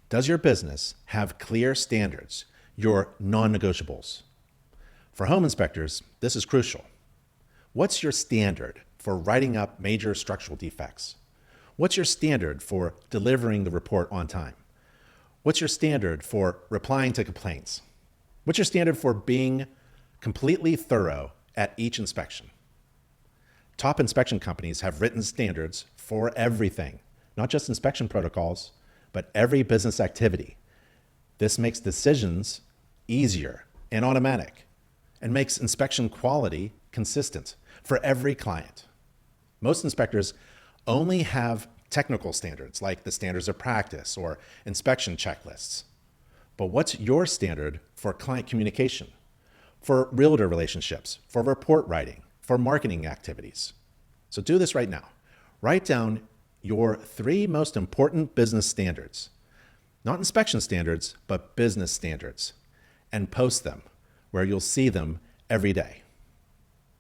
Does your business have clear standards, your non-negotiables? For home inspectors, this is crucial. What's your standard for writing up major structural defects? What's your standard for delivering the report on time? What's your standard for replying to complaints? What's your standard for being completely thorough at each inspection? Top inspection companies have written standards for everything, not just inspection protocols, but every business activity. This makes decisions easier and automatic and makes inspection quality consistent for every client. Most inspectors only have technical standards like the standards of practice or inspection checklists. But what's your standard for client communication, for realtor relationships, for report writing, for marketing activities? So do this right now. Write down your 3 most important business standards, not inspection standards, but business standards, and post them where you'll see them every day.